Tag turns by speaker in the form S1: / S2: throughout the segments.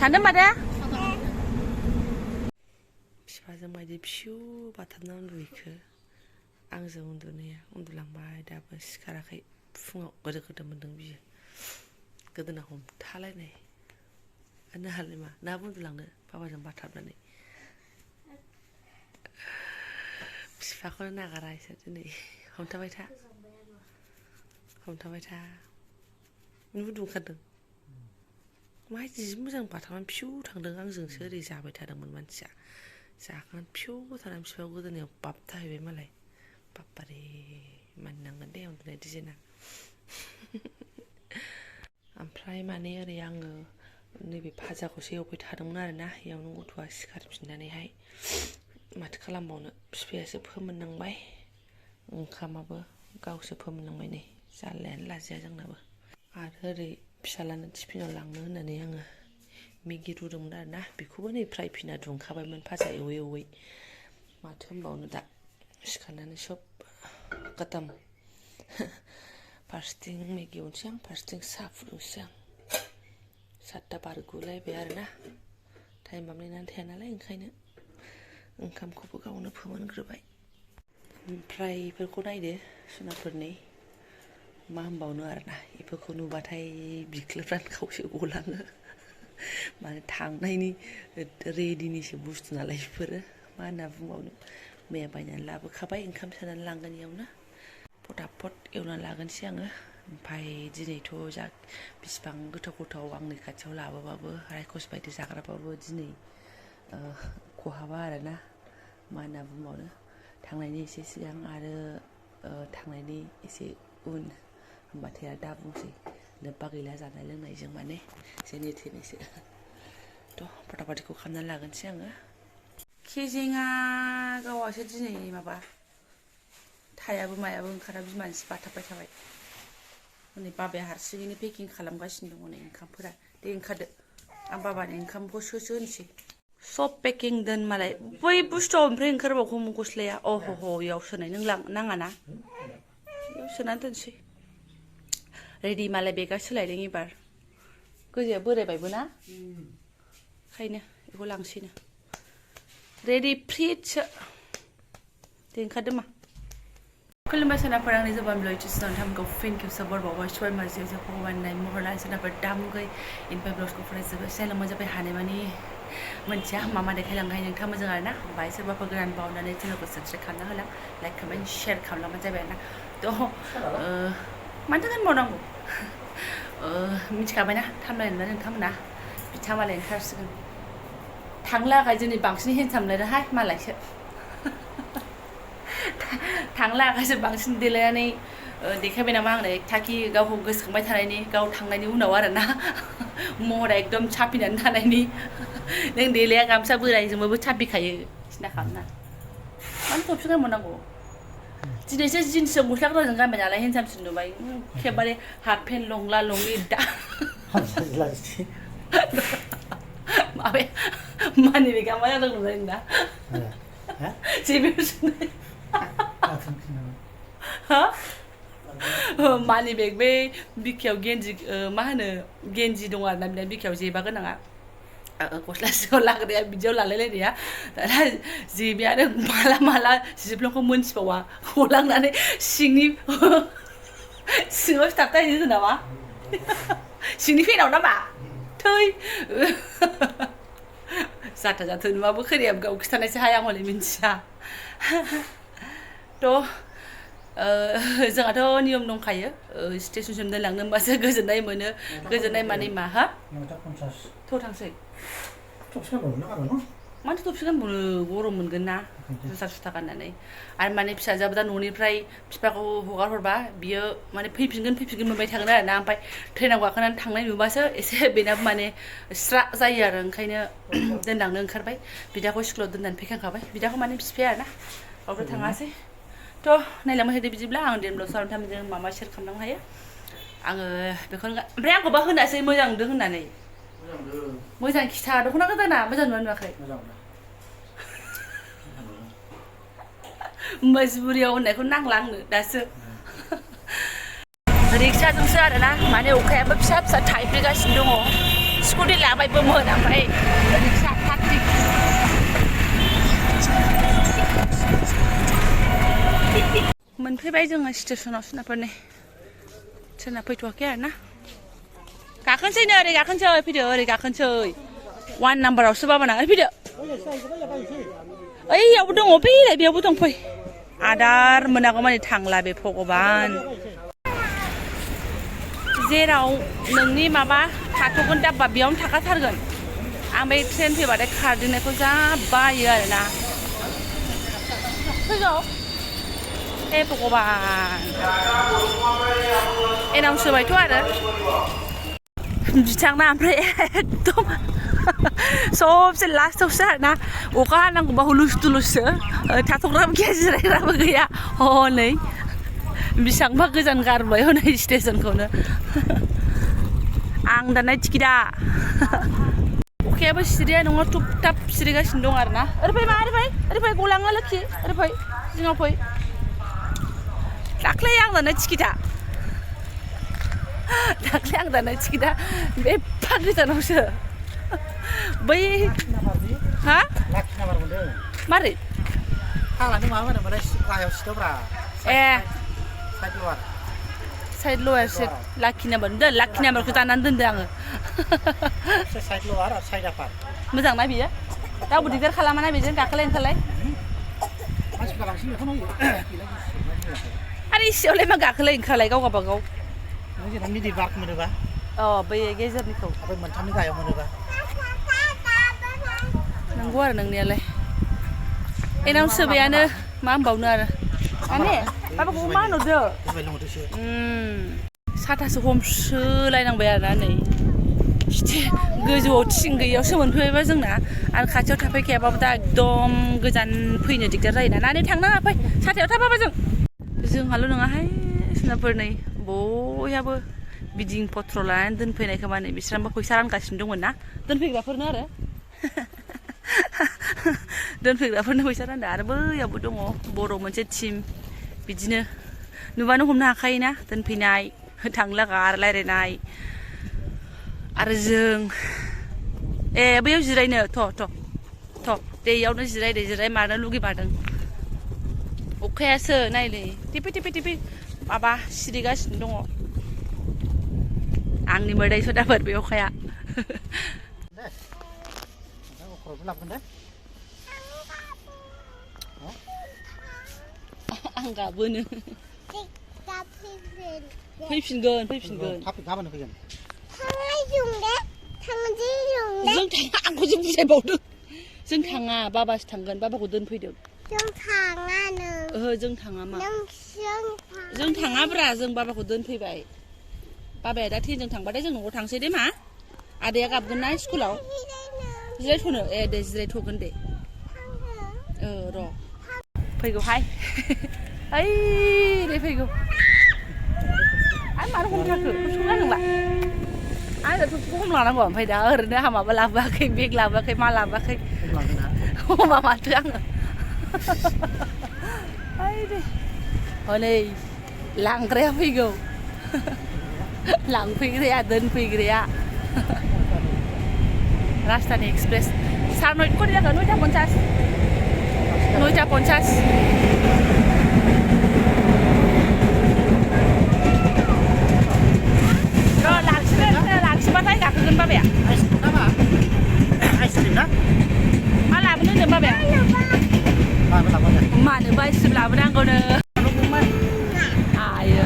S1: 자는 말이야?
S2: 비파जों बायदि फिउ बाथाबना उन्दुहैखो आंजों उन्दुनाया उन्दुलांबाय दाबो सिखाराखै फुङाव गोदो गोदो मोन्दों बियो गोदोना हमथालायनाय होनो हालाय मा ना उन्दुलांनो बाबाजों बाथाबनानै बिफाखौनो नागारा इसोर दिनै हमथाबाय था उन्दुखादों मा जि मोजां बाथाबनानै फिउ थांदों आंजोंसो ओरै जाबाय थादोंमोन मानसिया जाखांनानै फिउ थानानै बिफाव गोदोनायाव बाबथाहैबाय मालाय बाब्बारे मानिनांगोन दे उन्दुनाय दिजेना ओमफ्राय माने ओरै आङो नैबे भाजाखौसो एवबाय थादोंमोन आरोना इयावनो गथ'आ सिखारफिननानैहाय माथो खालामबावनो बिफायासो फोमोननांबाय ओंखामाबो गावसो फोमोननांबाय नै जारलायानो लाजाया जोंनाबो आरो ओरै फिसालानो टिफिनाव लांनो होननानै आङो मेगि रुदोंमोन आरोना बेखौबो नै फ्राय फिना दुंखाबायमोन भाजा एवै एवै माथो होनबावनो दा सिखारनानै सब खतम फारसेथिं मेगि एवनोसै आं फारसेथिं साहा फुदुंसै आं 7ता बारगुलायबाय आरोना टाइमाबो नेनानै थाया नालाय ओंखायनो ओंखामखौबो गावनो फोमोनग्रोबाय ओमफ्राय बेफोरखौ नायदो जुनारफोरनि मा होनबावनो आरोना बेफोरखौ नुबाथाय बिख्लोफ्रानो खावसे गलाङो माने थांनायनि रेडिनिसो बुस्थु नालाय बेफोरो मा होनना बुंबावनो मैया बायनानै लाबोखाबाय ओंखाम सोनानै लांगोन इयावनो फटाफट एवनानै लागोनसै आङो ओमफ्राय दिनैथ' जा बिसिबां गोथाव गोथाव आंनि खाथियाव लाबोबाबो रायखस बायदि जाग्राबाबो दिनै खहाबा आरोना मा होनना बुंबावनो थांनायनि एसे सिगां आरो थांनायनि एसे उन होमबाथाय आरो दा बुंसै लोब्बा गैला जानाय लोंनायजों माने जेने थेनेसो थ' फटाफटिखौ खालामनानै लागोनसै आङो केजेङा गावासो दिनै माबा थायाबो मायाबो ओंखारा बिमानिसो बाथाबबाय थाबाय हनै बाबाया हारसिङैनो पेकिं खालामगासिनो दङ नै ओंखामफोरा दे ओंखारदो आं बाबानि ओंखामखौ सोसो होनोसै सब पेकिं दोन मालाय बै बुस्थुआव ओमफ्राय ओंखारबावगौ गस्लाया अह इयाव सोनाय नों नाङा ना इयाव सोनानै दोनसै रेडि मालाय बेगा सोलायदों एबार गोजाया बोरायबायबो ना ओंखायनो बेखौ लांसैनो रेडि फ्रिजसो दे ओंखारदो मा खुलुमबाय सोनाफोर आंनि जबान ब्लइटिस नोंथांमोनखौ फिन खेबसे बरबावबाय सबाय माजियाव जे भगवाननाय महरनाय सोनाफोर दामगै इनफाय ब्लग्सखौ फरायजोबो चेनेल मोजाबाय हानायमानि मोनथिया मा मा देखायलांनो हायो नोंथाङा मोजां आरोना ओमफ्राय सोरबाफोर गोदान बावनानै चेनेलखौ साबसक्राइब खालामना होलां लाइक कमेन्ट शेयार खालामलांबानो जाबाय आरोना थ' मानो थाखाय मावनांगौ मिथिखाबायना थामलायना नोंथांमोना बिथा मालाय ओंखारसिगोन थांलागाय दिनै बांसिन हेन्डसामलायदोंहाय मालायसो थांलागायसो बांसिन देलायनानै देखायबाय नामा आंनो थाखि गावखौ गोसोखांबाय थानायनि गाव थांनायनि उनाव आरोना महरा एकदम साफिनानै थानायनि नों देलाया गामसा बोरायजोंबो साफिखायो सिना खालामना मानो थफि गानबावनांगौ दिनैसो जिन्सजों गस्ला गोलावजों गानबाय नालाय हेन्डसामसिन नुबाय एखेबारे हाफ पेन्ट लंला लंलि दा माबाया मानि बेगा मा जादों नंलाय दा जेबो सुनाय मानि बेग बे बिखायाव गेन्जि मा होनो गेन्जि दं आरोना बिना बिखायाव जेबा गोनाङा गस्ला सिङाव लाग्राया बिदियाव लालायलायनाया दाना जेबायानो माला माला जिफ्लंखौ मोनथिबावा गलांनानै सिङाव सिथाबथाहैयो नामा सिंनि फेनाव नामा थै जाथा जाथो नुवाबो खोरियाबो गाव खिथानायसो हाय आं हले मिन्थिया थ' जोंहाथ' नियम दंखायो स्टेसनसिम दोनलांनो होनबासो गोजोननाय मोनो गोजोननाय माने मा हा 9:50 थ' थांसै मानोथो थफि गानबावनो गरम मोनगोन ना जुथा सुथा गाननानै आरो माने फिसाजोआबो दा न'निफ्राय बिफाखौ हगार हरबा बियो माने फैफिनगोन मोनबाय थागोन आरोना ओमफ्राय ट्रेनाव गाखोनानै थांनाय नुबासो एसे बेनाबो माने स्रा जायो आरो ओंखायनो दोनलांनो ओंखारबाय बिदाखौ स्कुलाव दोननानै फैखांखाबाय बिदाखौ माने बिफाया आरोना रावबो थाङासै थ' नायलांबाय थादो बिदिब्ला आं देनब्लावसो नोंथांमोनजों माबा शेयार खालामलांनो हायो आङो बेखौनो ओमफ्राय आंखौबा होनासै मोजां नुदों होननानै मोजां खिथा दख'ना गोदाना मोजां नुवाखै मजबुरियाव होननायखौ नांला आंनो दासो रिक्साजोंसो आरोना माने अखायाबो फिसा फिसा थाइफ्रिगासिनो दङ स्कुटि लाबायबोमोन ओमफ्राय रिक्सा थाकटिक मोनफैबाय जोङो स्टेसनाव सोनाबफोरनि सोनाब फैथ'वाखै आरो ना गाखोनोसै नै ओरै गाखोनोसै फैदो ओरै गाखोनोसै 1 नाम्बारावसो बाबाना ओरै फैदो ओइयावबो दङ फैलाय बेयावबो दं फै आदार मोनागौ मानि थांला बे भगबान जेराव नोंनि माबा थाथ'गोन दाब्बा बेयावनो थाखाथारगोन आं बे ट्रेन फैबाथाय खारदिंनायखौ जा बायो आरोना फैगौ हे भगबान एनाउन्स होबायथ' आरो बिथांना ओमफ्राय एकदम सबसे लास्टावसो आरोना अखा हानांगौबा हुलुस थुलुससो थाथ'ग्राबो गैया जिरायग्राबो गैया हनै बेसेबांबा गोजान गारबाय हनै स्टेसनखौनो आं दाननाय टिकेटआ अखायाबो सिरिया नङा थुब थाब सिरिगासिनो दं आरोना ओरै फै मा ओरै फै गलाङा लोखि ओरै फै जिङाव फै दाख्लै आं दाननाय टिकेटआ एफा गोजानावसो बै हा मारै ए साइड लवार सेट लाखि नाम्बार दोन लाखि नाम्बारखौ दानानै दोनदो आङो मोजां ना बियो रावबो दिगदार खालामा ना बेजों गाखोलाय ओंखारलाय आरो इसेयावलाय मा गाखोलाय ओंखारलाय गाव गावबागाव अ बै गेजेरनिखौ नंगौ आरो नोंनियालाय एनाउन्स होबायानो मा होनबावनो आरो माने बाबाखौ मा होनहरदो साथासो हमसोलायनांबाय आरोना नै गोजौआव थिं गैयियावसो मोनफैबायबा जोंना आरो खाथियाव थाफैखायाबाबो दा एकदम गोजान फैनो दिगदार जायोना नानै थांनाङा फै साथायाव थाबाबा जोंहाल' नङाहाय सोनाबफोर नै बयहाबो बिदिं पत्र लानानै दोनफैनायखौ माने बिस्रांबा फैसा रानगासिनो दंमोन ना दोनफैग्राफोरनो आरो दोनफैग्राफोरनो फैसा रानदों आरो बैयावबो दङ बर' मोनसे टिम बिदिनो नुबानो हमनो हाखायोना दोनफैनाय थांलागा आरो रायज्लायनाय आरो जों ए बैयाव जिरायनो थ' दे इयावनो जिराय मानो लुगैमारदों अखायासो नायलै टिपि माबा सिरिगासिनो दङ आंनि मोदै सदाफोर बे अखाया आं गाबोनो फैफिनगोन
S1: गाबोन फैगोन
S2: जों थाङा आंखौ जों बुजायबावदों जों थाङा बाबासो थांगोन बाबाखौ दोनफैदों ओहो जों थाङा मा जों थाङाब्रा जों बाबाखौ दोनफैबाय बाबाया दा ट्रेनजों थांबाथाय जों न'आव थांसै दे मा आदाया गाबगोन ना स्कुलाव जिरायथ'नो दे जिरायथ'गोन दे र' फैगौहाय ओइ दे फैगौ आरो मानो हमथाखो संना नंला आरो थुखौ हमलांनांगौ ओमफ्राय दा ओरैनो हामाबा लाबोआखै बेग लाबोआखै मा लाबोआखै हमा माथो आङो ओइ दे हनै लांग्राया फैगौ लांफैग्राया दोनफैग्राया राजधानी एक्सप्रेस सार कति जागोन 9:50 लाखिबाथाय गाखोगोन बाबाया
S1: आइसक्रिम ना
S2: मा लाबोनो होनदों बाबाया मानोबा आइसक्रिम लाबोनांगौनो आयो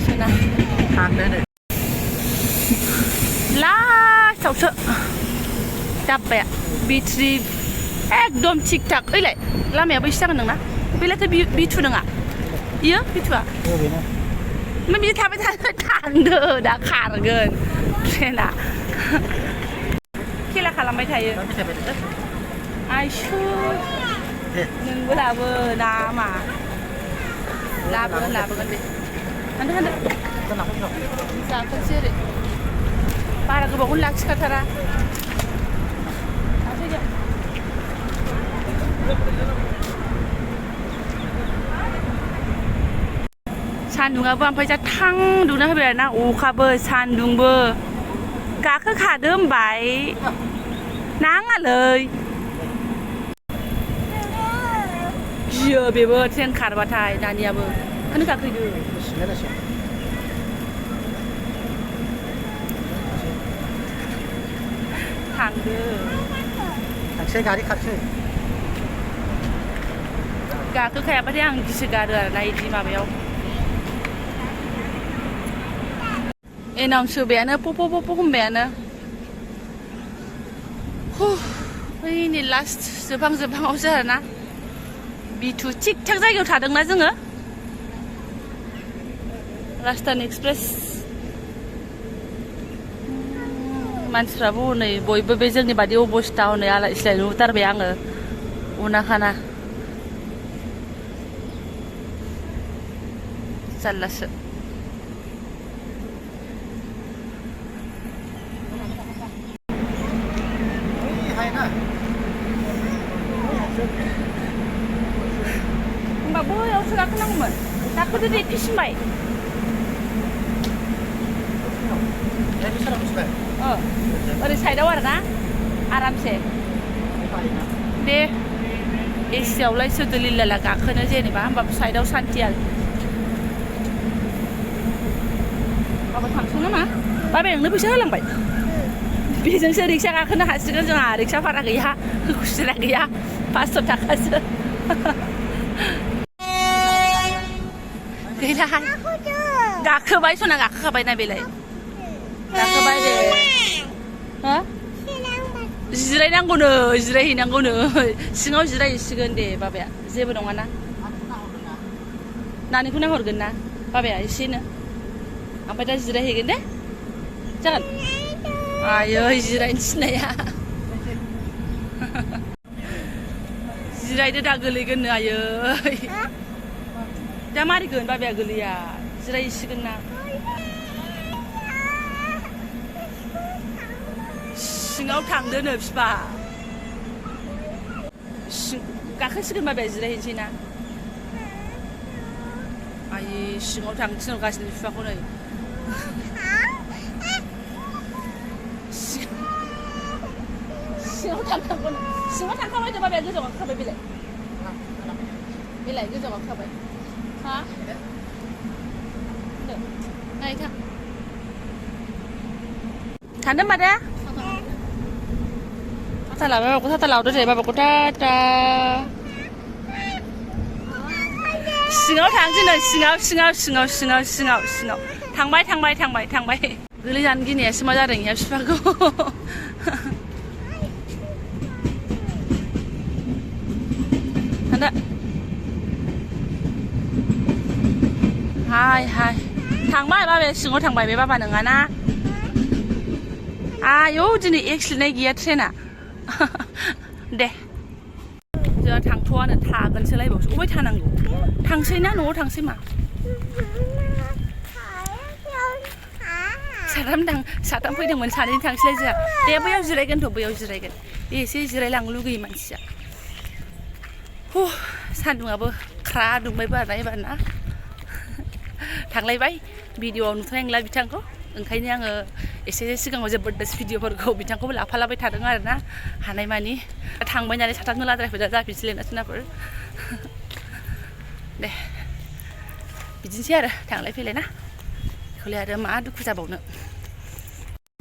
S2: सना लास्टावसो दाब्बाया बिट्रि एकदम थिक थाक ओइलाय लामायाबो एसे जागोन नोंना बेलायथ' बिथु नङा इयो बिथुआ ओमफ्राय बिदि थाबाय थांदो दा खारगोन ट्रेना खेला खालामबाय थायो आइसु नोंबो लाबो ना मा लाबोगोन दे हान्दो जाखोनसै ओरै बारा गोबावखौनो लाखिखाथारा सान्दुङाबो ओमफ्राय जा थां दुंना होबाय आरोना अखाबो सान्दुंबो गाखोखादो होनबाय नाङा लै गियो बेबो ट्रेन खारबाथाय दानियाबो ओंखायनो गाखोदो थांदो
S1: खारसै गारि खारसै
S2: गाखोखायाबाथाय आं गिसोगारो आरोना इदि माबायाव एनाउन्स होबायानो पप' होनबायानो नै लास्ट जोबहांआवसो आरोना बिथु थिग थाक जायगायाव थादोंना जोङो राजधानी एक्सप्रेस मानसिफ्राबो हनै बयबो बे जोंनि बादि अबस्था हनै आलाय सिलाय नुथारबाय आङो उनाखाना जारलासो होमबा बैयावसो गाखोनांगौमोन गाखोदो दे फिसिबाय ओरै साइडआव आरोना आरामसे दे एसियावलाय सोरदो लिलाला गाखोनो जेनेबा होमबाबो साइडआव सान्थि आरो बाबा थांसै नामा बाबाया नोंनो फैसा होलांबाय बेजोंसो रिक्सा गाखोनो हासिगोन जोंहा रिक्सा भारा गैया खुस्रा गैया 500 थाखासो गैलाहाय गाखोबाय सना गाखोखाबायना बेलाय गाखोबाय दे हो जिरायनांगौनो जिरायहैनांगौनो सिङाव जिरायहैसिगोन दे बाबाया जेबो नङाना नानिखौ नाहरगोन ना बाबाया एसेनो ओमफ्राय दा जिरायहैगोन दे जागोन आयै जिरायनो थिननाया जिरायदो दा गोलैगोननो आयै दा मारिगोन बाबाया गोलैया जिरायहैसिगोन ना सिङाव थांदोनो बिफा गाखोसिगोन बाबाया जिरायहैनोसै ना आयै सिङाव थांनो थिनहरगासिनो बिफाखौ नै सिङाव थांखाबाय सिङाव थांखाबाय बाबाया गोजौआव गाखोखाबाय बेलाय गोजौआव गाखोखाबाय हा नाय थांदो होनबा दे थाथा लावदो दे बाबाखौ टाटा सिङाव थांसै नै सिङाव थांबाय गोलैजानो गिनायासो मा जादों इया बिफाखौ थांदो हाय थांबाय बाबाया सिङाव थांबाय बे बाबा नङाना आयौ दिनै एक्सिलेन्ट गैया ट्रेना दे जोंहा थांथ'आनो थागोनसो लायबावसो अबाय थानांगौ थांसै ना न'आव थांसै मा साथाम फैदोंमोन सानैजों थांसैलाय जोंहा दे बैयाव जिरायगोनथ' बैयाव जिरायगोन दे एसे जिरायलांनो लुगैयो मानसिया सान्दुंआबो ख्रा दुंबायबो आरोना एबारना थांलायबाय भिडिअ'आव नुथाय नंला बिथांखौ ओंखायनो आङो एसे सिगाङाव जबरदस्त भिडिअ'फोरखौ बिथांखौबो लाफालाबाय थादों आरोना हानायमानि थांबाय नालाय साथामनो लाद्रायफोर जाफिनसैलाय ना सोनाफोर दे बिदिनोसै आरो थांलाय फैलाय ना बेखौलाय आरो मा दुखु जाबावनो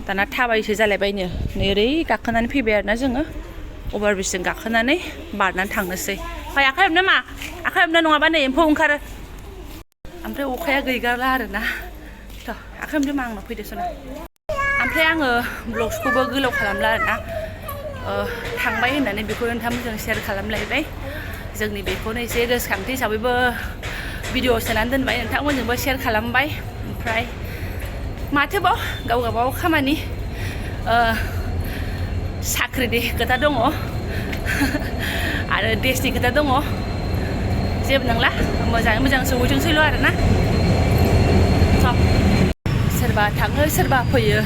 S2: दाना थाबायसो जालायबायनो नै ओरै गाखोनानै फैबाय आरोना जोङो अभारब्रिजजों गाखोनानै बारनानै थांनोसै फाय आखाइ हमनो मा आखाइ हमनो नङाबा नै एम्फौ ओंखारो ओमफ्राय अखाया गैगारला आरोना थ' आखाइ हमदो मा आंनाव फैदो सना ओमफ्राय आङो ब्लग्सखौबो गोलाव खालामला आरोना थांबाय होननानै बेखौ नोंथांमोनजों शेयार खालामलायबाय जोंनि बेखौनो एसे गोसोखांथि हिसाबैबो भिडिअ सोनानै दोनबाय नोंथांमोनजोंबो शेयार खालामबाय ओमफ्राय माथोबाव गाव खामानि साख्रिनि खोथा दङ आरो देशनि खोथा दङ जेबो नंला मोजाङै मोजां सहैथोंसैल' आरोना सोरबा थाङो सोरबा फैयो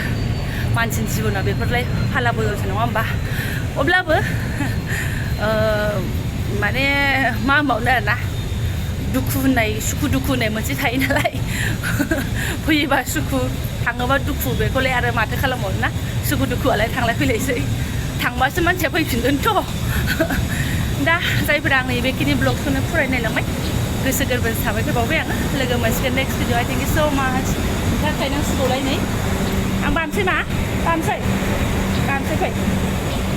S2: मानसिनि जिबनाव बेफोरलाय फाला बदलसो नङा होमबा अब्लाबो माने मा होनबावनो आरोना दुखु होननाय सुखु दुखु होननाय मोनसे थायो नालाय फैयोबा सुखु थाङोबा दुखु बेखौलाय आरो माथो खालामबावनो ना सुखु दुखुआलाय थांलाय फैलायसै थांबासो मानसिया फैफिनगोनथ' दा जायफोरा आंनि बेखिनि ब्लगखौनो फरायनायलांबाय गोसो गोरबोनि साबायखर बावबाय आङो लोगो मोनसिगोन नेक्स्ट भिडिअ थेंक इउ स' माच ओंखार खायनांसिगौलाय नै आं बानसै मा बानसै फै